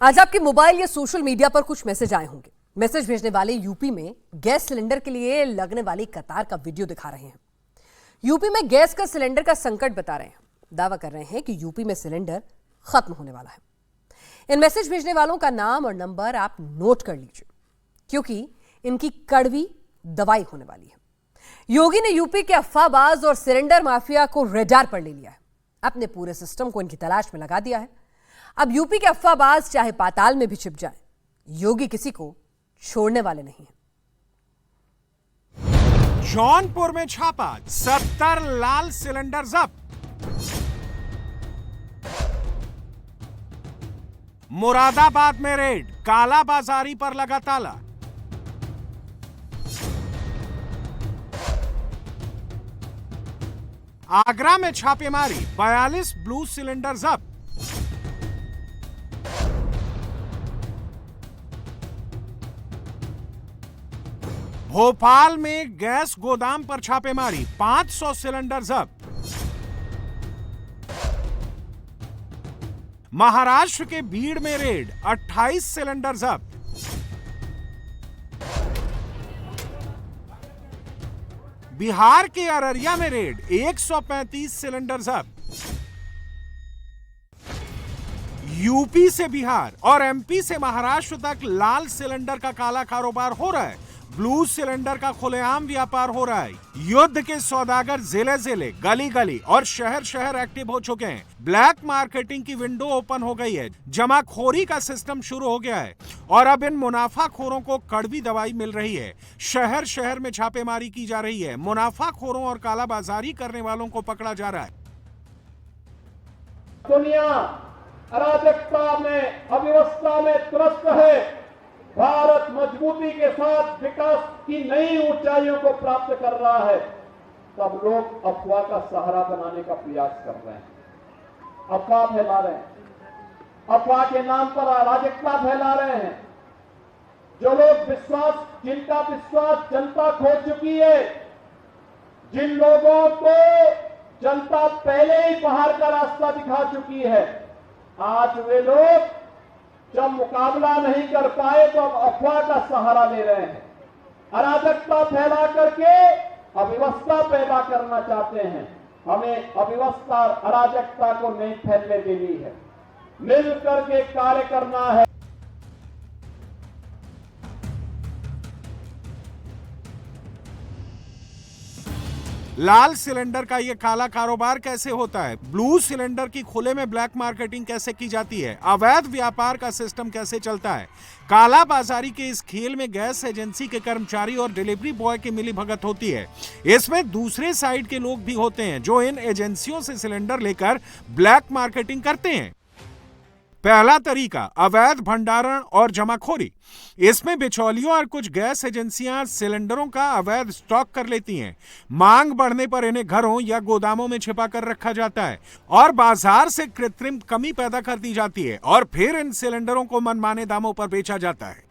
आज आपके मोबाइल या सोशल मीडिया पर कुछ मैसेज आए होंगे। मैसेज भेजने वाले यूपी में गैस सिलेंडर के लिए लगने वाली कतार का वीडियो दिखा रहे हैं। यूपी में गैस का सिलेंडर का संकट बता रहे हैं। दावा कर रहे हैं कि यूपी में सिलेंडर खत्म होने वाला है। इन मैसेज भेजने वालों का नाम और नंबर आप नोट कर लीजिए, क्योंकि इनकी कड़वी दवाई होने वाली है। योगी ने यूपी के अफवाहबाज और सिलेंडर माफिया को रेडार पर ले लिया है। अपने पूरे सिस्टम को इनकी तलाश में लगा दिया है। अब यूपी के अफवाहबाज चाहे पाताल में भी छिप जाएं, योगी किसी को छोड़ने वाले नहीं हैं। जौनपुर में छापा, 70 लाल सिलेंडर जब्त। मुरादाबाद में रेड, काला बाजारी पर लगा ताला। आगरा में छापेमारी, 42 ब्लू सिलेंडर जब्त। भोपाल में गैस गोदाम पर छापेमारी, 500 सिलेंडर जब्त। महाराष्ट्र के बीड़ में रेड, 28 सिलेंडर जब्त। बिहार के अररिया में रेड, 135 सिलेंडर जब्त। यूपी से बिहार और एमपी से महाराष्ट्र तक लाल सिलेंडर का काला कारोबार हो रहा है। ब्लू सिलेंडर का खुलेआम व्यापार हो रहा है। युद्ध के सौदागर जिले जिले, गली गली और शहर शहर एक्टिव हो चुके हैं। ब्लैक मार्केटिंग की विंडो ओपन हो गई है। जमाखोरी का सिस्टम शुरू हो गया है और अब इन मुनाफाखोरों को कड़वी दवाई मिल रही है। शहर शहर में छापेमारी की जा रही है। मुनाफाखोरों और कालाबाजारी करने वालों को पकड़ा जा रहा है। दुनिया अराजकता में, अव्यवस्था में त्रस्त है। भारत मजबूती के साथ विकास की नई ऊंचाइयों को प्राप्त कर रहा है। तब लोग अफवाह का सहारा बनाने का प्रयास कर रहे हैं, अफवाह फैला रहे हैं, अफवाह के नाम पर अराजकता फैला रहे हैं। जो लोग जिनका विश्वास जनता खो चुकी है, जिन लोगों को जनता पहले ही बाहर का रास्ता दिखा चुकी है, आज वे लोग जब मुकाबला नहीं कर पाए तो अब अफवाह का सहारा ले रहे हैं। अराजकता फैला करके अव्यवस्था पैदा करना चाहते हैं। हमें अव्यवस्था और अराजकता को नहीं फैलने देनी है, मिल करके कार्य करना है। लाल सिलेंडर का यह काला कारोबार कैसे होता है? ब्लू सिलेंडर की खुले में ब्लैक मार्केटिंग कैसे की जाती है? अवैध व्यापार का सिस्टम कैसे चलता है? काला बाजारी के इस खेल में गैस एजेंसी के कर्मचारी और डिलीवरी बॉय की मिलीभगत होती है। इसमें दूसरे साइड के लोग भी होते हैं जो इन एजेंसियों से सिलेंडर लेकर ब्लैक मार्केटिंग करते हैं। पहला तरीका, अवैध भंडारण और जमाखोरी। इसमें बिचौलियों और कुछ गैस एजेंसियां सिलेंडरों का अवैध स्टॉक कर लेती हैं। मांग बढ़ने पर इन्हें घरों या गोदामों में छिपा कर रखा जाता है और बाजार से कृत्रिम कमी पैदा कर दी जाती है और फिर इन सिलेंडरों को मनमाने दामों पर बेचा जाता है।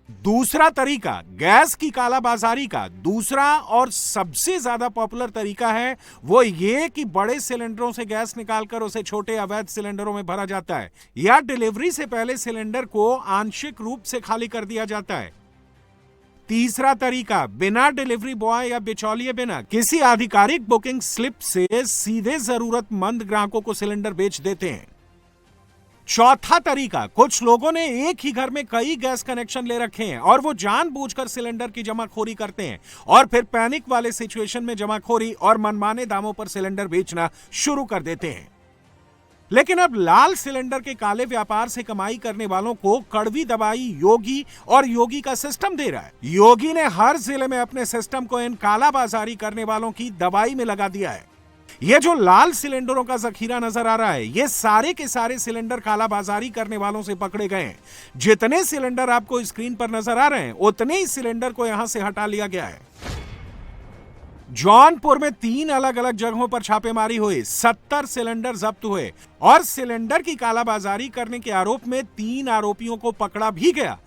दूसरा तरीका, गैस की कालाबाजारी का दूसरा और सबसे ज्यादा पॉपुलर तरीका है वो ये कि बड़े सिलेंडरों से गैस निकालकर उसे छोटे अवैध सिलेंडरों में भरा जाता है या डिलीवरी से पहले सिलेंडर को आंशिक रूप से खाली कर दिया जाता है। तीसरा तरीका, बिना डिलीवरी बॉय या बिचौलिए, बिना किसी आधिकारिक बुकिंग स्लिप से सीधे जरूरतमंद ग्राहकों को सिलेंडर बेच देते हैं। चौथा तरीका, कुछ लोगों ने एक ही घर में कई गैस कनेक्शन ले रखे हैं और वो जानबूझकर सिलेंडर की जमाखोरी करते हैं और फिर पैनिक वाले सिचुएशन में जमाखोरी और मनमाने दामों पर सिलेंडर बेचना शुरू कर देते हैं। लेकिन अब लाल सिलेंडर के काले व्यापार से कमाई करने वालों को कड़वी दवाई योगी और योगी का सिस्टम दे रहा है। योगी ने हर जिले में अपने सिस्टम को इन कालाबाजारी करने वालों की दवाई में लगा दिया है। ये जो लाल सिलेंडरों का जखीरा नजर आ रहा है, ये सारे के सारे सिलेंडर कालाबाजारी करने वालों से पकड़े गए हैं। जितने सिलेंडर आपको स्क्रीन पर नजर आ रहे हैं, उतने ही सिलेंडर को यहां से हटा लिया गया है। जौनपुर में 3 अलग अलग जगहों पर छापेमारी हुई, 70 सिलेंडर जब्त हुए और सिलेंडर की कालाबाजारी करने के आरोप में 3 आरोपियों को पकड़ा भी गया।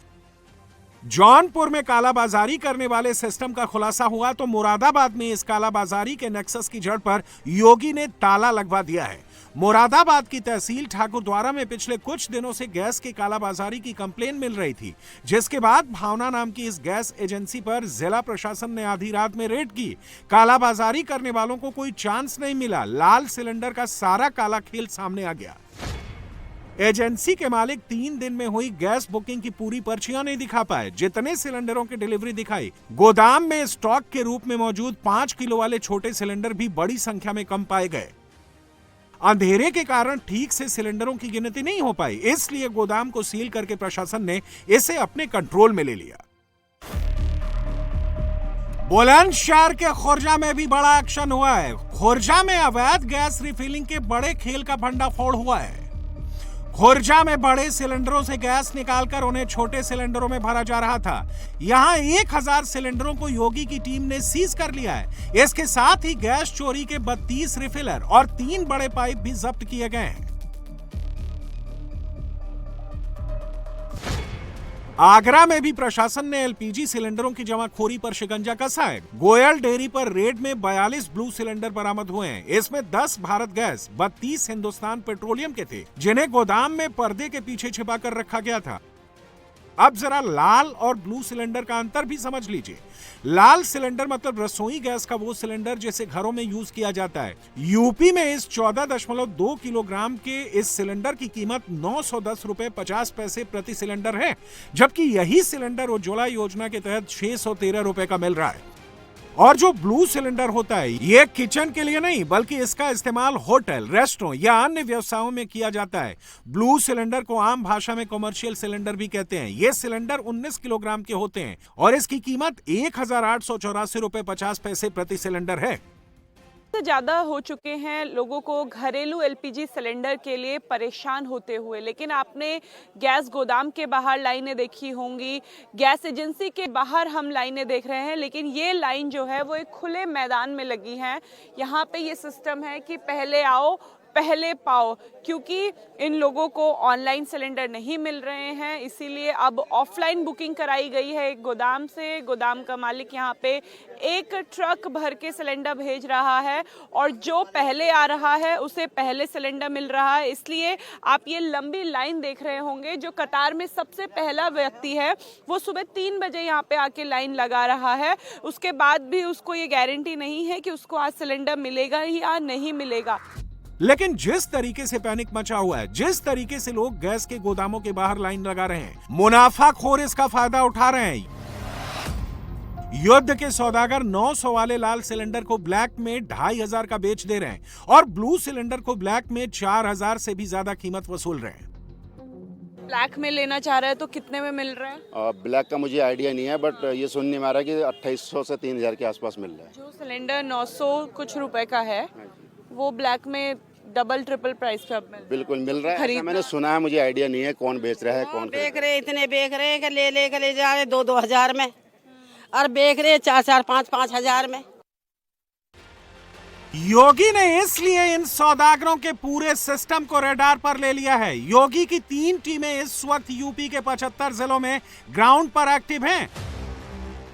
जौनपुर में कालाबाजारी करने वाले सिस्टम का खुलासा हुआ तो मुरादाबाद में इस कालाबाजारी के नेक्सस की जड़ पर योगी ने ताला लगवा दिया है। मुरादाबाद की तहसील ठाकुरद्वारा में पिछले कुछ दिनों से गैस की कालाबाजारी की कंप्लेन मिल रही थी, जिसके बाद भावना नाम की इस गैस एजेंसी पर जिला प्रशासन ने आधी रात में रेड की। कालाबाजारी करने वालों को कोई चांस नहीं मिला। लाल सिलेंडर का सारा काला खेल सामने आ गया। एजेंसी के मालिक 3 दिन में हुई गैस बुकिंग की पूरी पर्चियां नहीं दिखा पाए। जितने सिलेंडरों की डिलीवरी दिखाई, गोदाम में स्टॉक के रूप में मौजूद 5 किलो वाले छोटे सिलेंडर भी बड़ी संख्या में कम पाए गए। अंधेरे के कारण ठीक से सिलेंडरों की गिनती नहीं हो पाई, इसलिए गोदाम को सील करके प्रशासन ने इसे अपने कंट्रोल में ले लिया। बुलंदशहर के खुर्जा में भी बड़ा एक्शन हुआ है। खुर्जा में अवैध गैस रिफिलिंग के बड़े खेल का भंडाफोड़ हुआ है। खुर्जा में बड़े सिलेंडरों से गैस निकालकर उन्हें छोटे सिलेंडरों में भरा जा रहा था। यहां 1000 सिलेंडरों को योगी की टीम ने सीज कर लिया है। इसके साथ ही गैस चोरी के 32 रिफिलर और 3 बड़े पाइप भी जब्त किए गए हैं। आगरा में भी प्रशासन ने एलपीजी सिलेंडरों की जमाखोरी पर शिकंजा कसा है। गोयल डेयरी पर रेड में 42 ब्लू सिलेंडर बरामद हुए हैं। इसमें 10 भारत गैस, 32 हिंदुस्तान पेट्रोलियम के थे, जिन्हें गोदाम में पर्दे के पीछे छिपा कर रखा गया था। अब जरा लाल और ब्लू सिलेंडर का अंतर भी समझ लीजिए। लाल सिलेंडर मतलब रसोई गैस का वो सिलेंडर जिसे घरों में यूज किया जाता है। यूपी में इस 14.2 किलोग्राम के इस सिलेंडर की कीमत 910 रुपए 50 पैसे प्रति सिलेंडर है, जबकि यही सिलेंडर उज्ज्वला योजना के तहत 613 रुपए का मिल रहा है। और जो ब्लू सिलेंडर होता है, ये किचन के लिए नहीं बल्कि इसका इस्तेमाल होटल, रेस्टोरेंट या अन्य व्यवसायों में किया जाता है। ब्लू सिलेंडर को आम भाषा में कमर्शियल सिलेंडर भी कहते हैं। ये सिलेंडर 19 किलोग्राम के होते हैं और इसकी कीमत 1884 रुपए 50 पैसे प्रति सिलेंडर है। से ज़्यादा हो चुके हैं लोगों को घरेलू एलपीजी सिलेंडर के लिए परेशान होते हुए, लेकिन आपने गैस गोदाम के बाहर लाइनें देखी होंगी, गैस एजेंसी के बाहर हम लाइनें देख रहे हैं, लेकिन ये लाइन जो है वो एक खुले मैदान में लगी है। यहाँ पे ये सिस्टम है कि पहले आओ पहले पाओ, क्योंकि इन लोगों को ऑनलाइन सिलेंडर नहीं मिल रहे हैं, इसीलिए अब ऑफलाइन बुकिंग कराई गई है एक गोदाम से। गोदाम का मालिक यहाँ पे एक ट्रक भर के सिलेंडर भेज रहा है और जो पहले आ रहा है उसे पहले सिलेंडर मिल रहा है। इसलिए आप ये लंबी लाइन देख रहे होंगे। जो कतार में सबसे पहला व्यक्ति है वो सुबह 3 बजे यहाँ पे आके लाइन लगा रहा है। उसके बाद भी उसको ये गारंटी नहीं है कि उसको आज सिलेंडर मिलेगा या नहीं मिलेगा। लेकिन जिस तरीके से पैनिक मचा हुआ है, जिस तरीके से लोग गैस के गोदामों के बाहर लाइन लगा रहे हैं, मुनाफाखोर इसका फायदा उठा रहे हैं। युद्ध के सौदागर 900 वाले लाल सिलेंडर को ब्लैक में 2500 का बेच दे रहे हैं और ब्लू सिलेंडर को ब्लैक में 4000 से भी ज्यादा कीमत वसूल रहे हैं। ब्लैक में लेना चाह रहे हैं तो कितने में मिल रहा है? ब्लैक का मुझे आइडिया नहीं है, बट ये सुनने में आ रहा है कि 2800 से 3000 के आसपास मिल रहा है। जो सिलेंडर 900 कुछ रुपए का है वो ब्लैक में डबल ट्रिपल प्राइस पे अब बिल्कुल मिल रहा है। ऐसा मैंने सुना है, मुझे आइडिया नहीं है कौन बेच रहा है कौन बेच रहे। इतने बेच रहे कि ले जा रहे 2-2 हजार में, और बेच रहे 4-4, 5-5 हजार में। योगी ने इसलिए इन सौदागरों के पूरे सिस्टम को रडार पर ले लिया है। योगी की 3 टीमें इस वक्त यूपी के 75 जिलों में ग्राउंड पर एक्टिव हैं।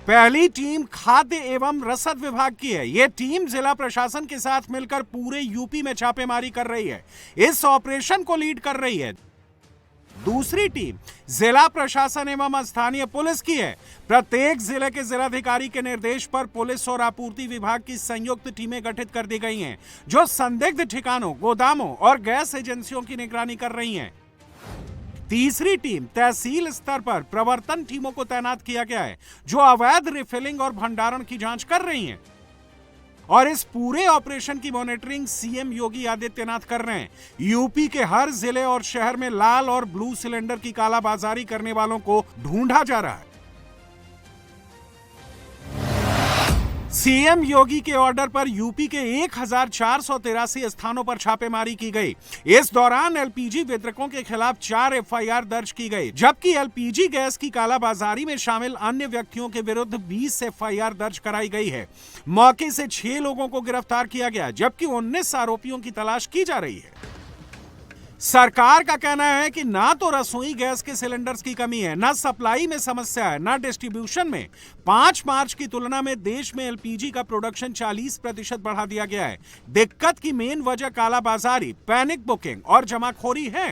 पहली टीम खाद्य एवं रसद विभाग की है। यह टीम जिला प्रशासन के साथ मिलकर पूरे यूपी में छापेमारी कर रही है, इस ऑपरेशन को लीड कर रही है। दूसरी टीम जिला प्रशासन एवं स्थानीय पुलिस की है। प्रत्येक जिले के जिलाधिकारी के निर्देश पर पुलिस और आपूर्ति विभाग की संयुक्त टीमें गठित कर दी गई हैं, जो संदिग्ध ठिकानों, गोदामों और गैस एजेंसियों की निगरानी कर रही हैं। तीसरी टीम तहसील स्तर पर प्रवर्तन टीमों को तैनात किया गया है, जो अवैध रिफिलिंग और भंडारण की जांच कर रही हैं। और इस पूरे ऑपरेशन की मॉनिटरिंग सीएम योगी आदित्यनाथ कर रहे हैं। यूपी के हर जिले और शहर में लाल और ब्लू सिलेंडर की कालाबाजारी करने वालों को ढूंढा जा रहा है। सीएम योगी के ऑर्डर पर यूपी के 1483 स्थानों पर छापेमारी की गई। इस दौरान एलपीजी वितरकों के खिलाफ 4 एफआईआर दर्ज की गई, जबकि एलपीजी गैस की कालाबाजारी में शामिल अन्य व्यक्तियों के विरुद्ध 20 एफआईआर दर्ज कराई गई है। मौके से 6 लोगों को गिरफ्तार किया गया, जबकि 19 आरोपियों की तलाश की जा रही है। सरकार का कहना है कि ना तो रसोई गैस के सिलेंडर्स की कमी है, ना सप्लाई में समस्या है, ना डिस्ट्रीब्यूशन में। 5 मार्च की तुलना में देश में एलपीजी का प्रोडक्शन 40% बढ़ा दिया गया है। दिक्कत की मेन वजह कालाबाजारी, पैनिक बुकिंग और जमाखोरी है।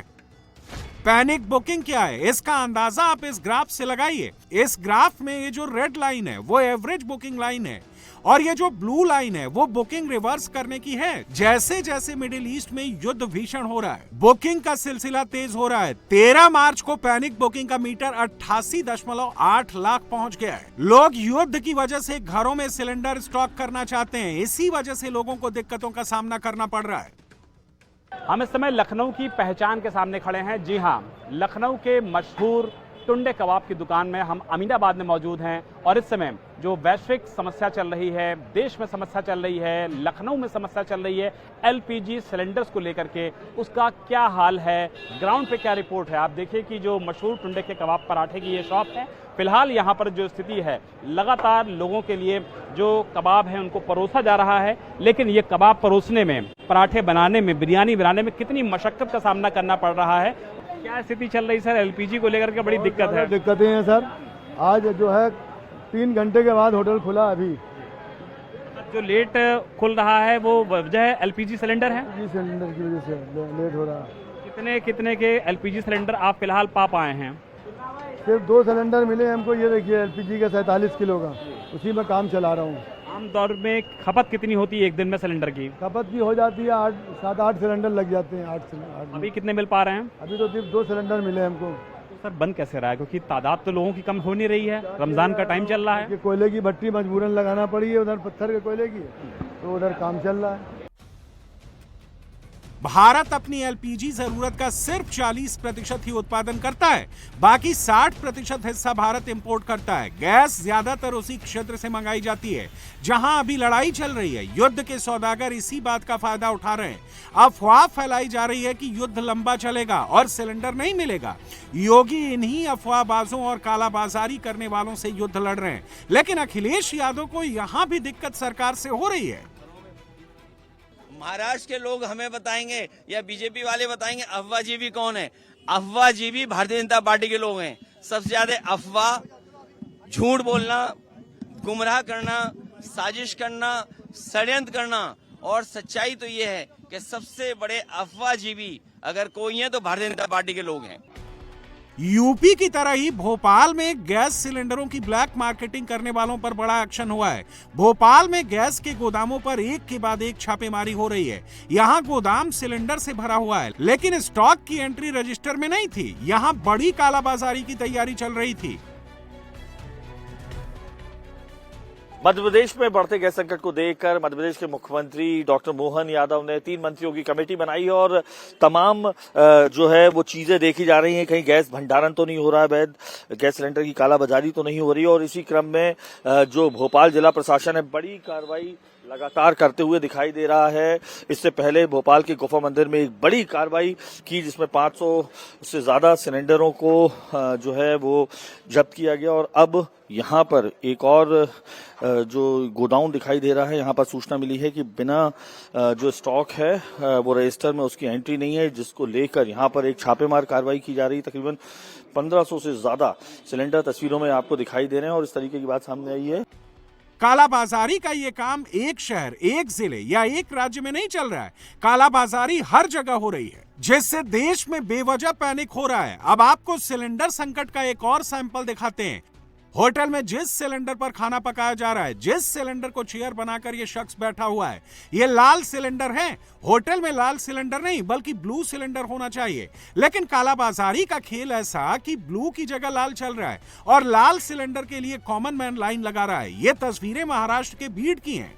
पैनिक बुकिंग क्या है, इसका अंदाजा आप इस ग्राफ से लगाइए। इस ग्राफ में ये जो रेड लाइन है वो एवरेज बुकिंग लाइन है और ये जो ब्लू लाइन है वो बुकिंग रिवर्स करने की है। जैसे जैसे मिडिल ईस्ट में युद्ध भीषण हो रहा है, बुकिंग का सिलसिला तेज हो रहा है। 13 मार्च को पैनिक बुकिंग का मीटर 88.8 लाख पहुंच गया है। लोग युद्ध की वजह से घरों में सिलेंडर स्टॉक करना चाहते हैं, इसी वजह से लोगों को दिक्कतों का सामना करना पड़ रहा है। हम इस समय लखनऊ की पहचान के सामने खड़े हैं। जी हां, लखनऊ के मशहूर टुंडे कबाब की दुकान में हम अमीनाबाद में मौजूद हैं और इस समय जो वैश्विक समस्या चल रही है, देश में समस्या चल रही है, लखनऊ में समस्या चल रही है एलपीजी सिलेंडर्स को लेकर के, उसका क्या हाल है, ग्राउंड पे क्या रिपोर्ट है। आप देखिए कि जो मशहूर टुंडे के कबाब पराठे की ये शॉप है, फिलहाल यहाँ पर जो स्थिति है, लगातार लोगों के लिए जो कबाब है उनको परोसा जा रहा है, लेकिन ये कबाब परोसने में, पराठे बनाने में, बिरयानी बनाने में कितनी मशक्कत का सामना करना पड़ रहा है। क्या स्थिति चल रही सर, एलपीजी को लेकर के बड़ी दिक्कत है? दिक्कतें हैं सर। आज जो है 3 घंटे के बाद होटल खुला। अभी जो लेट खुल रहा है वो वजह एलपीजी सिलेंडर है? जी, सिलेंडर की वजह से लेट हो रहा है। कितने के एलपीजी सिलेंडर आप फिलहाल पा पाए हैं? सिर्फ 2 सिलेंडर मिले हमको। ये देखिए एलपीजी का 47 किलो का, उसी में काम चला रहा हूँ। आमतौर में खपत कितनी होती है एक दिन में सिलेंडर की? खपत की हो जाती है 7-8 सिलेंडर लग जाते हैं। 8 अभी कितने मिल पा रहे हैं? अभी तो सिर्फ 2 सिलेंडर मिले हमको। तो सर बंद कैसे रहा है, क्योंकि तादाद तो लोगों की कम हो नहीं रही है, रमजान का टाइम चल रहा है। कोयले की भट्टी मजबूरन लगाना पड़ी है, उधर पत्थर के कोयले की, तो उधर काम चल रहा है। भारत अपनी एलपीजी जरूरत का सिर्फ 40% ही उत्पादन करता है, बाकी 60% हिस्सा भारत इंपोर्ट करता है। गैस ज्यादातर उसी क्षेत्र से मंगाई जाती है जहां अभी लड़ाई चल रही है। युद्ध के सौदागर इसी बात का फायदा उठा रहे हैं। अफवाह फैलाई जा रही है कि युद्ध लंबा चलेगा और सिलेंडर नहीं मिलेगा। योगी इन्हीं अफवाहबाजों और कालाबाजारी करने वालों से युद्ध लड़ रहे हैं, लेकिन अखिलेश यादव को यहां भी दिक्कत सरकार से हो रही है। महाराष्ट्र के लोग हमें बताएंगे या बीजेपी वाले बताएंगे अफवाहजीवी कौन है। अफवाहजीवी भारतीय जनता पार्टी के लोग हैं। सबसे ज्यादा अफवाह, झूठ बोलना, गुमराह करना, साजिश करना, षड्यंत्र करना, और सच्चाई तो ये है कि सबसे बड़े अफवाहजीवी अगर कोई है तो भारतीय जनता पार्टी के लोग हैं। यूपी की तरह ही भोपाल में गैस सिलेंडरों की ब्लैक मार्केटिंग करने वालों पर बड़ा एक्शन हुआ है। भोपाल में गैस के गोदामों पर एक के बाद एक छापेमारी हो रही है। यहां गोदाम सिलेंडर से भरा हुआ है, लेकिन स्टॉक की एंट्री रजिस्टर में नहीं थी। यहां बड़ी कालाबाजारी की तैयारी चल रही थी। मध्य प्रदेश में बढ़ते गैस संकट को देखकर मध्य प्रदेश के मुख्यमंत्री डॉक्टर मोहन यादव ने 3 मंत्रियों की कमेटी बनाई और तमाम जो है वो चीजें देखी जा रही हैं। कहीं गैस भंडारण तो नहीं हो रहा है, वैध गैस सिलेंडर की कालाबाजारी तो नहीं हो रही, और इसी क्रम में जो भोपाल जिला प्रशासन है बड़ी कार्रवाई लगातार करते हुए दिखाई दे रहा है। इससे पहले भोपाल के गुफा मंदिर में एक बड़ी कार्रवाई की जिसमें 500 से ज्यादा सिलेंडरों को जो है वो जब्त किया गया, और अब यहाँ पर एक और जो गोडाउन दिखाई दे रहा है, यहाँ पर सूचना मिली है कि बिना जो स्टॉक है वो रजिस्टर में उसकी एंट्री नहीं है, जिसको लेकर यहाँ पर एक छापेमार कार्रवाई की जा रही है। तकरीबन 1500 से ज्यादा सिलेंडर तस्वीरों में आपको दिखाई दे रहे हैं और इस तरीके की बात सामने आई है। कालाबाजारी का ये काम एक शहर, एक जिले या एक राज्य में नहीं चल रहा है। कालाबाजारी हर जगह हो रही है, जिससे देश में बेवजह पैनिक हो रहा है। अब आपको सिलेंडर संकट का एक और सैंपल दिखाते हैं। होटल में जिस सिलेंडर पर खाना पकाया जा रहा है, जिस सिलेंडर को चेयर बनाकर ये शख्स बैठा हुआ है, ये लाल सिलेंडर है। होटल में लाल सिलेंडर नहीं बल्कि ब्लू सिलेंडर होना चाहिए, लेकिन कालाबाजारी का खेल ऐसा कि ब्लू की जगह लाल चल रहा है और लाल सिलेंडर के लिए कॉमन मैन लाइन लगा रहा है। ये तस्वीरें महाराष्ट्र के बीड की हैं।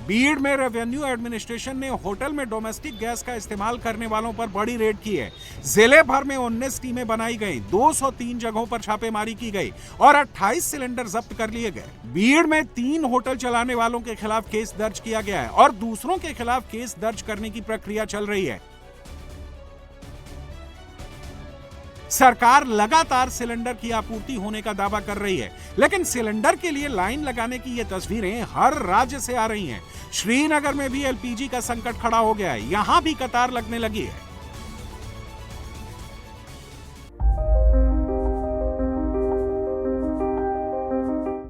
बीड में रेवेन्यू एडमिनिस्ट्रेशन ने होटल में डोमेस्टिक गैस का इस्तेमाल करने वालों पर बड़ी रेड की है। जिले भर में 19 टीमें बनाई गई, 203 जगहों पर छापेमारी की गई और 28 सिलेंडर जब्त कर लिए गए। बीड में 3 होटल चलाने वालों के खिलाफ केस दर्ज किया गया है और दूसरों के खिलाफ केस दर्ज करने की प्रक्रिया चल रही है। सरकार लगातार सिलेंडर की आपूर्ति होने का दावा कर रही है, लेकिन सिलेंडर के लिए लाइन लगाने की ये तस्वीरें हर राज्य से आ रही हैं। श्रीनगर में भी एलपीजी का संकट खड़ा हो गया है, यहां भी कतार लगने लगी है।